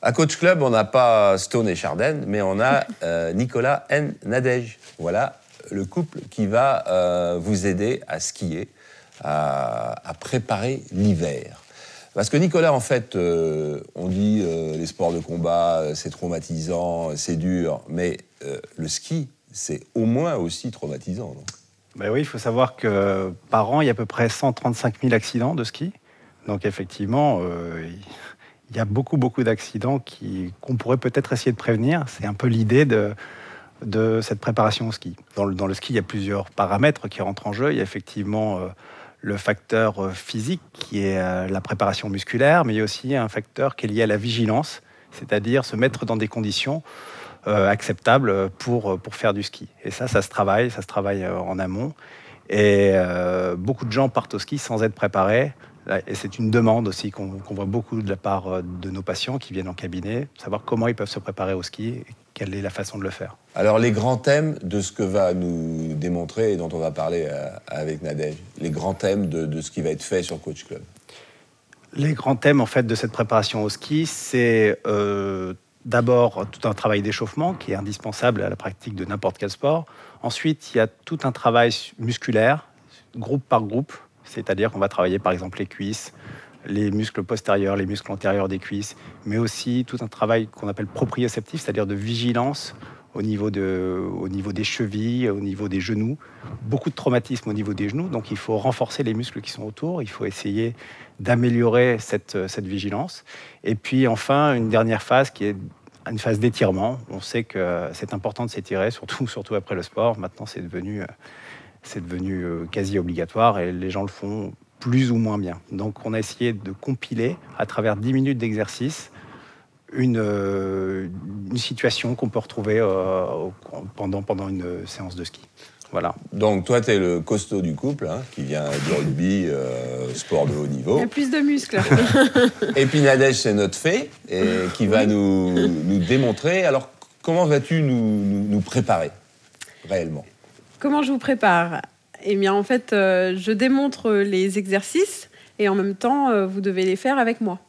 À Coach Club, on n'a pas Stone et Chardenne, mais on a Nicolas et Nadège. Voilà le couple qui va vous aider à skier, à préparer l'hiver. Parce que Nicolas, en fait, on dit les sports de combat, c'est traumatisant, c'est dur, mais le ski, c'est au moins aussi traumatisant, non ? Ben oui, il faut savoir que par an, il y a à peu près 135 000 accidents de ski. Donc effectivement, il y a beaucoup d'accidents qu'on pourrait peut-être essayer de prévenir. C'est un peu l'idée de cette préparation au ski. Dans le ski, il y a plusieurs paramètres qui rentrent en jeu. Il y a effectivement le facteur physique, qui est la préparation musculaire, mais il y a aussi un facteur qui est lié à la vigilance, c'est-à-dire se mettre dans des conditions acceptables pour faire du ski. Et ça se travaille en amont. Et beaucoup de gens partent au ski sans être préparés. Et c'est une demande aussi qu'on voit beaucoup de la part de nos patients qui viennent en cabinet, savoir comment ils peuvent se préparer au ski et quelle est la façon de le faire. Alors, les grands thèmes de ce que va nous démontrer et dont on va parler avec Nadège, les grands thèmes de ce qui va être fait sur Coach Club. Les grands thèmes, en fait, de cette préparation au ski, c'est d'abord tout un travail d'échauffement qui est indispensable à la pratique de n'importe quel sport. Ensuite, il y a tout un travail musculaire, groupe par groupe. C'est-à-dire qu'on va travailler par exemple les cuisses, les muscles postérieurs, les muscles antérieurs des cuisses, mais aussi tout un travail qu'on appelle proprioceptif, c'est-à-dire de vigilance au niveau des chevilles, au niveau des genoux. Beaucoup de traumatisme au niveau des genoux, donc il faut renforcer les muscles qui sont autour, il faut essayer d'améliorer cette vigilance. Et puis enfin, une dernière phase qui est une phase d'étirement. On sait que c'est important de s'étirer, surtout après le sport. Maintenant, c'est devenu quasi obligatoire et les gens le font plus ou moins bien. Donc on a essayé de compiler à travers 10 minutes d'exercice une situation qu'on peut retrouver pendant une séance de ski. Voilà. Donc toi, tu es le costaud du couple, hein, qui vient du rugby, sport de haut niveau. Il y a plus de muscles. Et puis Nadège, c'est notre fée, et qui va nous démontrer. Alors, comment vas-tu nous préparer réellement ? Comment je vous prépare ? Eh bien, en fait, je démontre les exercices et en même temps, vous devez les faire avec moi.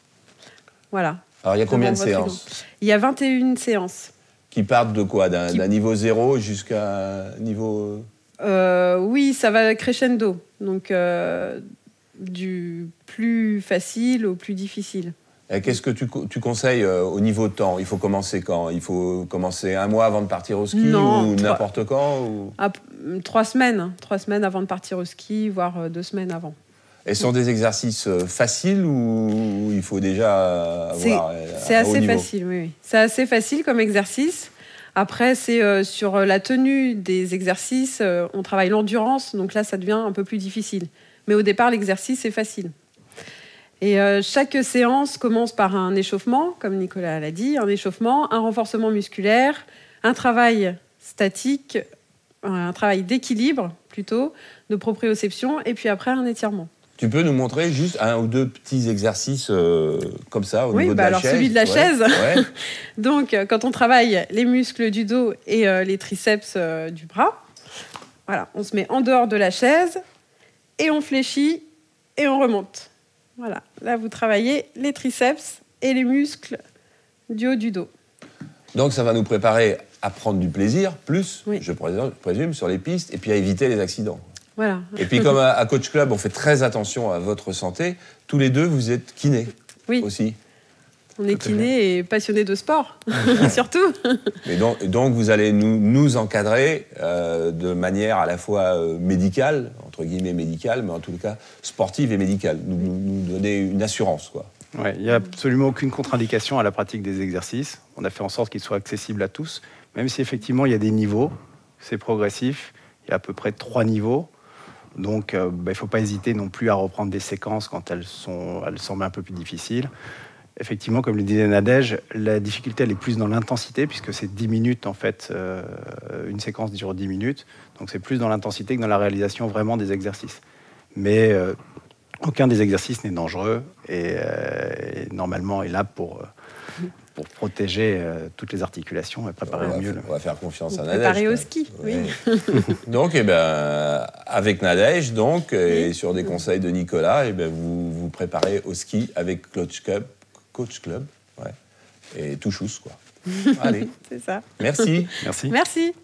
Voilà. Alors, il y a combien de séances ? Il y a 21 séances. Qui partent de quoi ? D'un niveau 0 jusqu'à niveau... Oui, ça va crescendo. Donc, du plus facile au plus difficile. Et qu'est-ce que tu conseilles au niveau de temps ? Il faut commencer quand ? Il faut commencer un mois avant de partir au ski ? Non, ou n'importe quand ou... 3 semaines. 3 semaines avant de partir au ski, voire 2 semaines avant. Et ce sont des exercices faciles ou il faut déjà avoir C'est assez facile, oui. C'est assez facile comme exercice. Après, c'est sur la tenue des exercices, on travaille l'endurance, donc là, ça devient un peu plus difficile. Mais au départ, l'exercice, c'est facile. Et chaque séance commence par un échauffement, comme Nicolas l'a dit, un échauffement, un renforcement musculaire, un travail statique, un travail d'équilibre plutôt, de proprioception, et puis après un étirement. Tu peux nous montrer juste 1 ou 2 petits exercices comme ça au niveau de la chaise ? Oui, celui de la chaise. Ouais. Donc, quand on travaille les muscles du dos et les triceps du bras, voilà, on se met en dehors de la chaise et on fléchit et on remonte. Voilà, là, vous travaillez les triceps et les muscles du haut du dos. Donc, ça va nous préparer à prendre du plaisir, plus, oui. je présume, sur les pistes, et puis à éviter les accidents. Voilà. Et puis, comme à Coach Club, on fait très attention à votre santé, tous les deux, vous êtes kinés aussi. On est kinés et passionnés de sport, surtout. Et donc, vous allez nous encadrer de manière à la fois médicale, entre guillemets médicale, mais en tout cas sportive et médicale. Nous donner une assurance, quoi. Ouais, il n'y a absolument aucune contre-indication à la pratique des exercices. On a fait en sorte qu'ils soient accessibles à tous, même si effectivement il y a des niveaux, c'est progressif. Il y a à peu près 3 niveaux. Donc, il ne faut pas hésiter non plus à reprendre des séquences quand elles semblent un peu plus difficiles. Effectivement, comme le disait Nadège, la difficulté elle est plus dans l'intensité, puisque c'est 10 minutes en fait, une séquence dure 10 minutes. Donc c'est plus dans l'intensité que dans la réalisation vraiment des exercices. Mais aucun des exercices n'est dangereux et normalement est là pour pour protéger toutes les articulations et préparer au mieux. On va faire confiance à Nadège. Préparer au ski, oui. Donc, avec Nadège, et sur des conseils de Nicolas, vous vous préparez au ski avec Coach Club, et tout chousse, quoi. Allez. C'est ça. Merci. Merci. Merci.